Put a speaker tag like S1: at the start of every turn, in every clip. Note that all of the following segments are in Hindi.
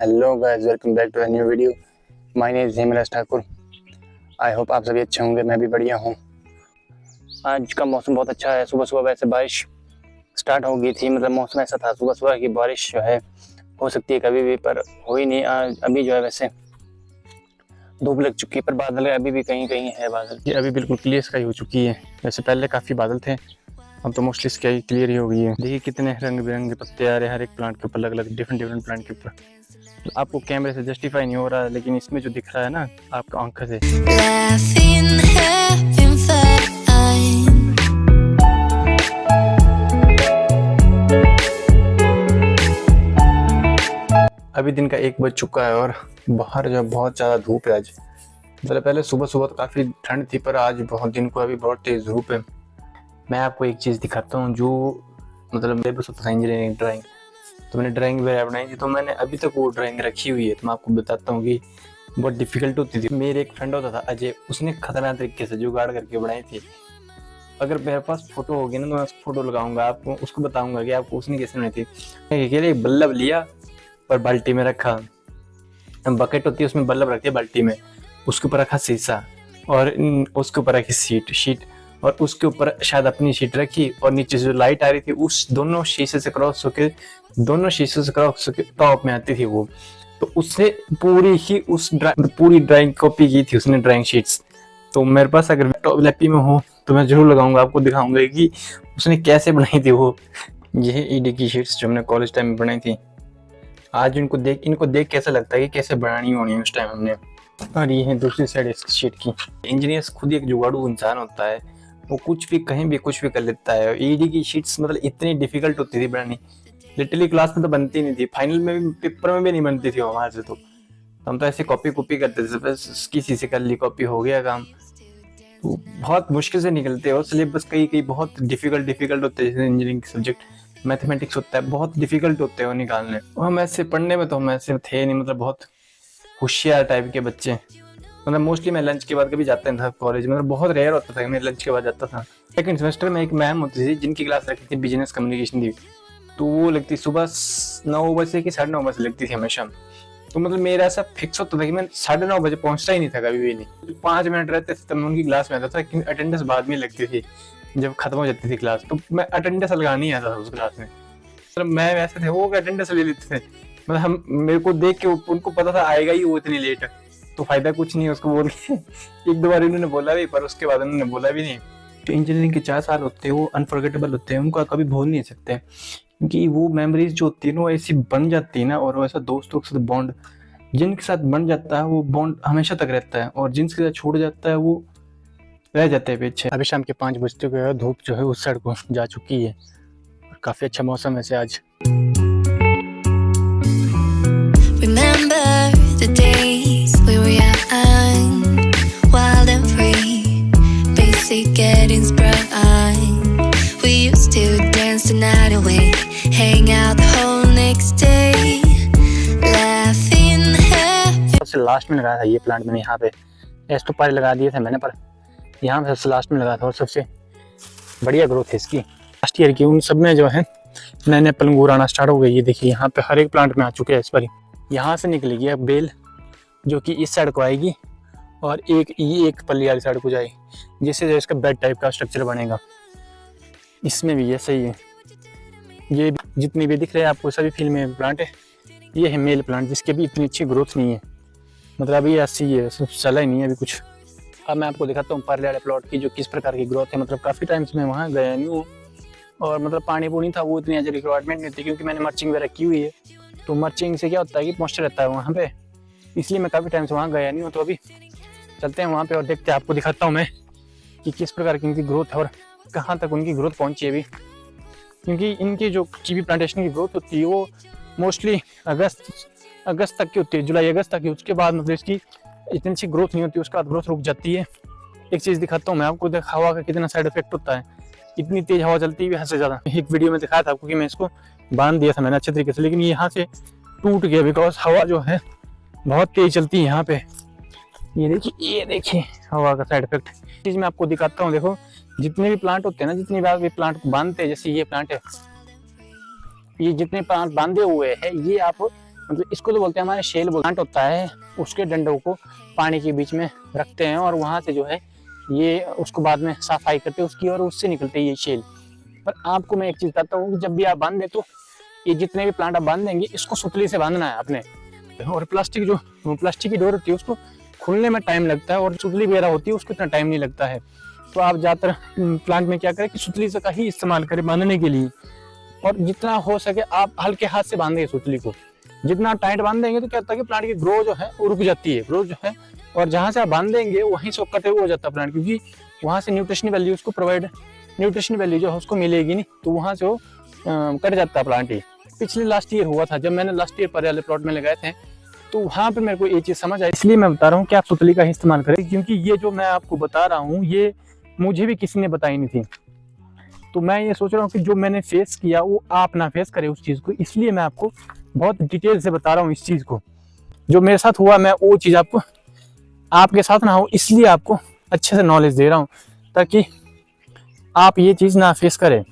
S1: Hello guys, welcome back to a new video. My name is Hemraj Thakur. I hope आप सभी अच्छे होंगे, मैं भी बढ़िया हूँ। आज का मौसम बहुत अच्छा है। सुबह सुबह वैसे बारिश स्टार्ट हो गई थी, मतलब मौसम ऐसा था सुबह सुबह की बारिश जो है हो सकती है कभी भी, पर हो ही नहीं। आज अभी जो है वैसे धूप लग चुकी है, पर बादल अभी भी कहीं कहीं है बादल। ये अभी बिल्कुल क्लियर स्काई हो चुकी है। वैसे पहले काफ़ी बादल थे, अब तो मोस्टली स्काई क्लियर ही हो गई है। देखिए कितने रंग बिरंगे पत्ते आ रहे हैं हर एक प्लांट के ऊपर, अलग अलग डिफरेंट प्लांट के ऊपर। आपको कैमरे से जस्टिफाई नहीं हो रहा, लेकिन इसमें जो दिख रहा है ना आपको आंखों से, अभी दिन का 1 बज चुका है और बाहर जो बहुत ज़्यादा धूप है आज। मतलब पहले सुबह सुबह तो काफ़ी ठंड थी, पर आज बहुत दिन को अभी बहुत तेज़ धूप है। मैं आपको एक चीज़ दिखाता हूँ जो मतलब मेरे पास होता था इंजीनियरिंग ड्राइंग, तो मैंने ड्राइंग वगैरह बनाई थी, तो मैंने अभी तक वो ड्राइंग रखी हुई है। तो मैं आपको बताता हूँ कि बहुत डिफिकल्ट होती थी। मेरे एक फ्रेंड होता था अजय, उसने खतरनाक तरीके से जुगाड़ करके बनाई थी। अगर मेरे पास फोटो होगी ना तो मैं उसको फोटो लगाऊंगा, आपको उसको बताऊंगा कि आपको उसने कैसे बनाई थी। अकेले एक बल्लभ लिया और बाल्टी में रखा, बकेट होती है उसमें बल्लभ रखती है बाल्टी में, उसके ऊपर रखा शीशा और उसके ऊपर रखी शीट और उसके ऊपर शायद अपनी शीट रखी, और नीचे जो लाइट आ रही थी उस दोनों शीशे से क्रॉस होकर टॉप में आती थी वो। तो उससे पूरी ड्राइंग कॉपी की थी उसने, ड्राइंग शीट्स। तो मेरे पास अगर टॉप लैपी में हो तो मैं जरूर लगाऊंगा, आपको दिखाऊंगा कि उसने कैसे बनाई थी वो। यह ईडी की शीट्स जो हमने कॉलेज टाइम में बनाई थी। आज इनको देख कैसा लगता है कि कैसे बनानी होनी उस टाइम हमने। और ये है दूसरी साइड इस शीट की। इंजीनियर्स खुद एक जुगाड़ू इंसान होता है, वो कुछ भी कहीं भी कुछ भी कर लेता है। ईडी की शीट्स मतलब इतनी डिफिकल्ट होती थी बनानी, लिटरली क्लास में तो बनती नहीं थी, फाइनल में भी पेपर में भी नहीं बनती थी हमारे से। तो हम तो ऐसे कॉपी करते थे, बस किसी से कर ली कॉपी हो गया काम। तो बहुत मुश्किल से निकलते हैं और सिलेबस कई बहुत डिफिकल्ट होते हैं। जैसे इंजीनियरिंग के सब्जेक्ट मैथमेटिक्स होता है, बहुत डिफिकल्ट होते हैं वो निकालने। हम ऐसे पढ़ने में तो हम ऐसे थे नहीं, मतलब बहुत होशियार टाइप के बच्चे। मतलब मोस्टली मैं लंच के बाद कभी जाता नहीं था कॉलेज में, मतलब बहुत रेयर होता था मैं लंच के बाद जाता था। सेकंड सेमेस्टर में एक मैम होती थी जिनकी क्लास लगती थी बिजनेस कम्युनिकेशन की, तो वो लगती सुबह 9 बजे की 9:30 बजे लगती थी हमेशा। तो मतलब मेरा ऐसा फिक्स होता था कि मैं 9:30 बजे पहुंचता ही नहीं था कभी भी नहीं। 5 मिनट रहते थे तब मैं उनकी क्लास में आता था, क्योंकि अटेंडेंस बाद में लगती थी जब खत्म हो जाती थी क्लास। तो मैं अटेंडेंस लगा नहीं आता था उस क्लास में, मतलब मैं वैसे थे वो अटेंडेंस ले लेते थे। मतलब हम मेरे को देख के उनको पता था आएगा ही वो इतनी लेट, तो फायदा कुछ नहीं है उसको बोल के। 1-2 बार इन्होंने बोला भी, पर उसके बाद उन्होंने बोला भी नहीं। तो इंजीनियरिंग के 4 साल होते हैं वो अनफॉरगेटेबल होते हैं, उनको कभी भूल नहीं सकते, क्योंकि वो मेमोरीज जो होती है ना वो ऐसी बन जाती है ना, और वैसा दोस्तों के साथ बॉन्ड जिनके साथ बन जाता है वो बॉन्ड हमेशा तक रहता है, और जिनके साथ छूट जाता है वो रह जाते हैं पीछे। अभी शाम के 5 बजते हुए धूप जो है उस साइड को जा चुकी है, काफी अच्छा मौसम वैसे आज।
S2: Remember the days we were young, wild and free, basic getting sprung. We used to dance the night away, hang out the whole next day, laughing happy.
S1: सबसे लास्ट में लगाया था ये प्लांट मैंने, यहाँ पे एस्टो पारे लगा दिए थे मैंने, पर यहाँ पे सबसे लास्ट में लगा था और सबसे बढ़िया ग्रोथ है इसकी। लास्ट ईयर की उन सब में जो है नए नए पलंगूर आना स्टार्ट हो गई। ये देखिए यहाँ पे हर एक प्लांट में आ चुके हैं इस पर। यहाँ से निकलेगी अब बेल जो कि इस साइड को आएगी, और ये एक पल्ली वाली साइड को जाएगी, जिससे जो इसका बेड टाइप का स्ट्रक्चर बनेगा। इसमें भी ऐसा ही है। ये जितनी भी दिख रहे हैं आपको सभी फीमेल प्लांट है। ये है मेल प्लांट जिसकी भी इतनी अच्छी ग्रोथ नहीं है, मतलब अभी ऐसी है, चला ही नहीं है अभी कुछ। अब मैं आपको दिखाता हूँ पार्ले वाले प्लॉट की जो किस प्रकार की ग्रोथ है। मतलब काफ़ी टाइम से मैं वहाँ गया नहीं हूँ, और मतलब पानी पूनी था वो इतनी ज़्यादा रिक्वायरमेंट नहीं थी, क्योंकि मैंने मर्चिंग वगैरह की हुई है। तो मर्चिंग से क्या होता है कि मॉइस्चर रहता है वहाँ पे, इसलिए मैं काफ़ी टाइम से वहाँ गया नहीं हूँ। तो अभी चलते हैं वहाँ पे और देखते हैं, आपको दिखाता हूँ मैं कि किस प्रकार की इनकी ग्रोथ है और कहाँ तक उनकी ग्रोथ पहुँची है अभी। क्योंकि इनकी जो कीवी प्लांटेशन की ग्रोथ होती है वो मोस्टली अगस्त तक की होती है, जुलाई अगस्त तक की। उसके बाद मतलब इसकी इतनी अच्छी ग्रोथ नहीं होती, उसके बाद ग्रोथ रुक जाती है। एक चीज़ दिखाता हूँ मैं आपको, हवा का कितना साइड इफेक्ट होता है। इतनी तेज हवा चलती है हद से ज़्यादा। एक वीडियो में दिखाया था आपको कि मैं इसको बांध दिया था मैंने अच्छे तरीके से, लेकिन ये यहाँ से टूट गया, बिकॉज हवा जो है बहुत तेज चलती है यहाँ पे। ये देखिए हवा का साइड इफेक्ट। चीज़ मैं आपको दिखाता हूँ, देखो जितने भी प्लांट होते हैं ना, जितनी बार भी प्लांट को बांधते हैं, जैसे ये प्लांट है, ये जितने प्लांट बांधे हुए हैं ये आप मतलब इसको तो बोलते हैं हमारे शेल प्लांट होता है, उसके डंडों को पानी के बीच में रखते हैं और वहाँ से जो है ये उसको बाद में सफाई करते हैं उसकी और उससे निकलते हैं ये शेल। पर आपको मैं एक चीज़ बताता हूँ, जब भी आप बांध दें तो ये जितने भी प्लांट आप बांध देंगे इसको सुतली से बांधना है आपने। और प्लास्टिक की डोर होती है उसको खुलने में टाइम लगता है और सुतली वगैरह होती है उसको इतना टाइम नहीं लगता है। तो आप ज़्यादातर प्लांट में क्या करें कि सुतली से का ही इस्तेमाल करें बांधने के लिए, और जितना हो सके आप हल्के हाथ से बांधेंगे सुतली को। जितना टाइट बांध देंगे तो क्या होता है कि प्लांट की ग्रो जो है वो रुक जाती है, ग्रो जो है, और जहाँ से आप बांध देंगे वहीं से कटे हुए हो जाता है प्लांट, क्योंकि वहाँ से न्यूट्रिशन वैल्यू उसको न्यूट्रिशन वैल्यू जो है उसको मिलेगी नहीं, तो वहाँ से वो कट जाता है प्लांट ही। पिछले लास्ट ईयर हुआ था जब मैंने लास्ट ईयर पर वाले प्लॉट में लगाए थे, तो वहाँ पे मेरे को ये चीज़ समझ आई, इसलिए मैं बता रहा हूँ कि आप सुतली का ही इस्तेमाल करें, क्योंकि ये जो मैं आपको बता रहा हूँ ये मुझे भी किसी ने बताई नहीं थी। तो मैं ये सोच रहा हूँ कि जो मैंने फेस किया वो आप ना फेस करें उस चीज़ को, इसलिए मैं आपको बहुत डिटेल से बता रहा हूँ इस चीज़ को। जो मेरे साथ हुआ मैं वो चीज़ आपको आपके साथ ना हो, इसलिए आपको अच्छे से नॉलेज दे रहा हूँ ताकि आप ये चीज़ ना फेस करें।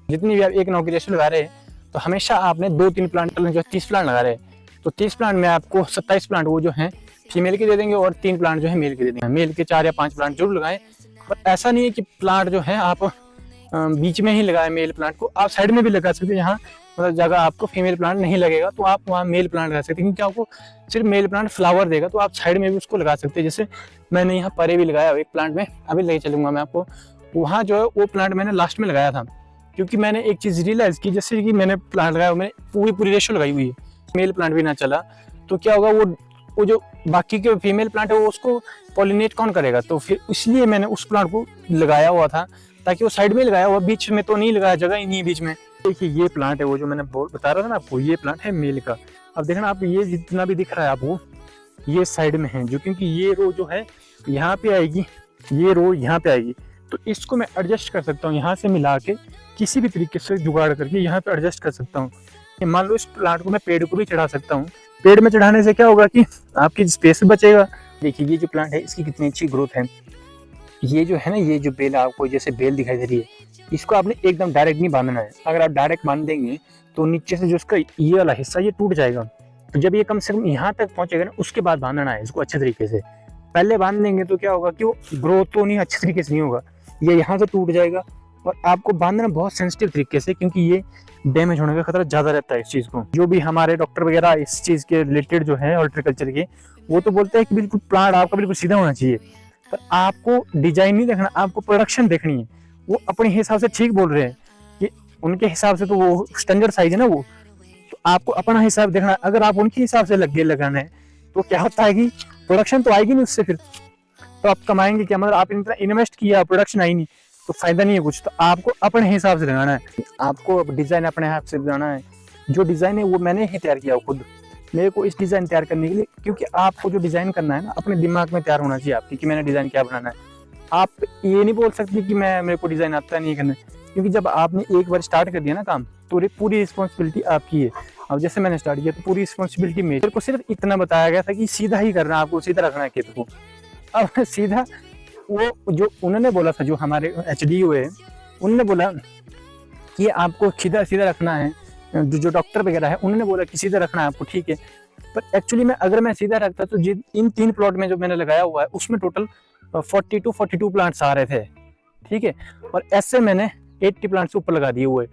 S1: जितनी भी आप एक इनॉग्रेशन लगा रहे हैं तो हमेशा आपने 2-3 प्लांट जो 30 प्लांट लगा रहे हैं, तो 30 प्लांट में आपको 27 प्लांट वो जो हैं फीमेल के दे देंगे और 3 प्लांट जो है मेल के दे देंगे। मेल के 4 या 5 प्लांट जरूर लगाएं, पर ऐसा नहीं है कि प्लांट जो है आप बीच में ही लगाए मेल प्लांट को, आप साइड में भी लगा सकते हैं। यहाँ मतलब जगह आपको फीमेल प्लांट नहीं लगेगा तो आप वहाँ मेल प्लांट लगा सकते हैं, क्योंकि आपको सिर्फ मेल प्लांट फ्लावर देगा, तो आप साइड में भी उसको लगा सकते हैं। जैसे मैंने यहाँ परे भी लगाया एक प्लांट में, अभी ले चलूंगा मैं आपको। वहाँ जो है वो प्लांट मैंने लास्ट में लगाया था, क्योंकि मैंने एक चीज़ रियलाइज़ की, जैसे कि मैंने प्लांट लगाया मैंने पूरी रेशो लगाई हुई है, मेल प्लांट भी ना चला तो क्या होगा, वो जो बाकी के फीमेल प्लांट है वो उसको पॉलिनेट कौन करेगा। तो फिर इसलिए मैंने उस प्लांट को लगाया हुआ था, ताकि वो साइड में लगाया हुआ, बीच में तो नहीं लगाया, जगह ही नहीं है बीच में। देखिए ये प्लांट है वो जो मैंने बता रहा था ना आपको, ये प्लांट है मेल का। अब देखना आप, ये जितना भी दिख रहा है आपको ये साइड में है, जो क्योंकि ये रो जो है यहाँ पे आएगी, ये रो यहाँ पे आएगी, तो इसको मैं एडजस्ट कर सकता हूँ यहाँ से मिला के, किसी भी तरीके से जुगाड़ करके यहाँ पे एडजस्ट कर सकता हूँ। मान लो इस प्लांट को मैं पेड़ को भी चढ़ा सकता हूँ, पेड़ में चढ़ाने से क्या होगा कि आपकी स्पेस बचेगा। देखिए ये जो प्लांट है इसकी कितनी अच्छी ग्रोथ है। ये जो है ना, ये जो बेल आपको जैसे बेल दिखाई दे रही है, इसको आपने एकदम डायरेक्ट नहीं बांधना है। अगर आप डायरेक्ट बांध देंगे तो नीचे से जो इसका ये वाला हिस्सा ये टूट जाएगा। तो जब ये कम से कम यहाँ तक पहुंचेगा ना, उसके बाद बांधना है इसको अच्छे तरीके से। पहले बांध देंगे तो क्या होगा कि वो ग्रोथ तो नहीं अच्छे तरीके से नहीं होगा, ये यहाँ से टूट जाएगा। और आपको बांधना बहुत सेंसिटिव तरीके से, क्योंकि ये डैमेज होने का खतरा ज़्यादा रहता है इस चीज़ को। जो भी हमारे डॉक्टर वगैरह इस चीज़ के रिलेटेड जो है हॉर्टिकल्चर के, वो तो बोलते हैं कि बिल्कुल प्लांट आपका बिल्कुल सीधा होना चाहिए, पर आपको डिजाइन नहीं देखना, आपको प्रोडक्शन देखनी है। वो अपने हिसाब से ठीक बोल रहे हैं कि उनके हिसाब से तो वो स्टैंडर्ड साइज है ना वो, तो आपको अपना हिसाब देखना है। अगर आप उनके हिसाब से लगे लगाना है तो क्या होता है कि प्रोडक्शन तो आएगी नहीं उससे, फिर तो आप कमाएंगे क्या, मतलब आप इतना इन्वेस्ट किया प्रोडक्शन आई नहीं तो फायदा नहीं है कुछ। तो आपको अपने हिसाब से लगाना है, आपको डिजाइन अपने हिसाब से लगाना है। जो डिजाइन है वो मैंने ही तैयार किया खुद, मेरे को इस डिजाइन तैयार करने के लिए, क्योंकि आपको जो डिजाइन करना है ना अपने दिमाग में तैयार होना चाहिए आपकी कि मैंने डिजाइन क्या बनाना है। आप ये नहीं बोल सकते कि मेरे को डिजाइन आता नहीं करना, क्योंकि जब आपने एक बार स्टार्ट कर दिया ना काम तो पूरी रिस्पॉन्सिबिलिटी आपकी है। अब जैसे मैंने स्टार्ट किया तो पूरी रिस्पॉन्सिबिलिटी मेरे को सिर्फ इतना बताया गया था कि सीधा ही करना, आपको सीधा रखना है खेत को। अब सीधा वो जो उन्होंने बोला था, जो हमारे HDO है, उन्होंने बोला कि आपको सीधा रखना है। जो डॉक्टर वगैरह है उन्होंने बोला कि सीधा रखना है आपको, ठीक है। पर एक्चुअली में अगर मैं सीधा रखता तो इन 3 प्लॉट में जो मैंने लगाया हुआ है उसमें टोटल 42 प्लांट्स आ रहे थे, ठीक है। और ऐसे मैंने 80 प्लांट्स ऊपर लगा दिए हुए।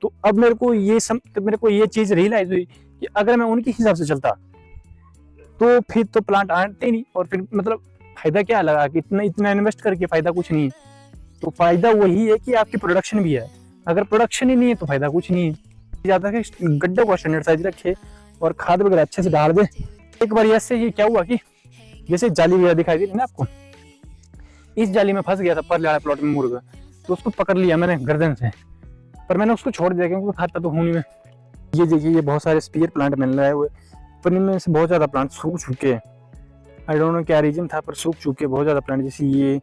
S1: तो अब मेरे को ये चीज़ रियलाइज हुई कि अगर मैं उनके हिसाब से चलता तो फिर तो प्लांट आते नहीं, और फिर मतलब फायदा क्या लगा कि इतना इन्वेस्ट करके फायदा कुछ नहीं है। तो फायदा वही है कि आपकी प्रोडक्शन भी है, अगर प्रोडक्शन ही नहीं है तो फायदा कुछ नहीं है। ज़्यादा कि गड्ढे को स्टैंडर्ड साइज रखे और खाद वगैरह अच्छे से डाल दे। एक बार ऐसे ही क्या हुआ कि जैसे जाली वगैरह दिखाई दे रही ना आपको, इस जाली में फंस गया था परले वाले प्लॉट में मुर्गा, तो उसको पकड़ लिया मैंने गर्दन से, पर मैंने उसको छोड़ दिया क्योंकि खाता तो होनी में। ये देखिए ये बहुत सारे स्पीयर प्लांट मिल रहे हुए, पर इनमें से बहुत ज़्यादा प्लांट सूख चुके हैं। आई डोंट नो क्या रीजन था, पर सूख चुके बहुत ज़्यादा प्लांट। जैसे ये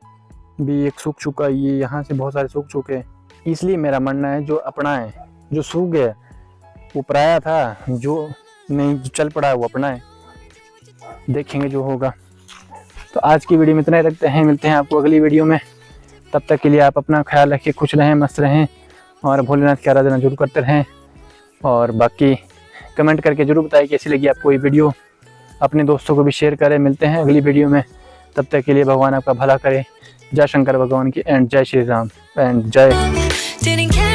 S1: भी एक सूख चुका, ये यहाँ से बहुत सारे सूख चुके हैं। इसलिए मेरा मानना है जो अपना है, जो सूख गया वो पराया था, जो नहीं चल पड़ा है वो अपना है। देखेंगे जो होगा। तो आज की वीडियो में इतना ही रखते हैं, मिलते हैं आपको अगली वीडियो में। तब तक के लिए आप अपना ख्याल रखिए, खुश रहें, मस्त रहें और भोलेनाथ की आराधना जरूर करते रहें। और बाकी कमेंट करके जरूर बताएं कैसी लगी आपको ये वीडियो। अपने दोस्तों को भी शेयर करें। मिलते हैं अगली वीडियो में, तब तक के लिए भगवान आपका भला करे। जय शंकर भगवान की एंड जय श्री राम एंड जय।
S2: Didn't care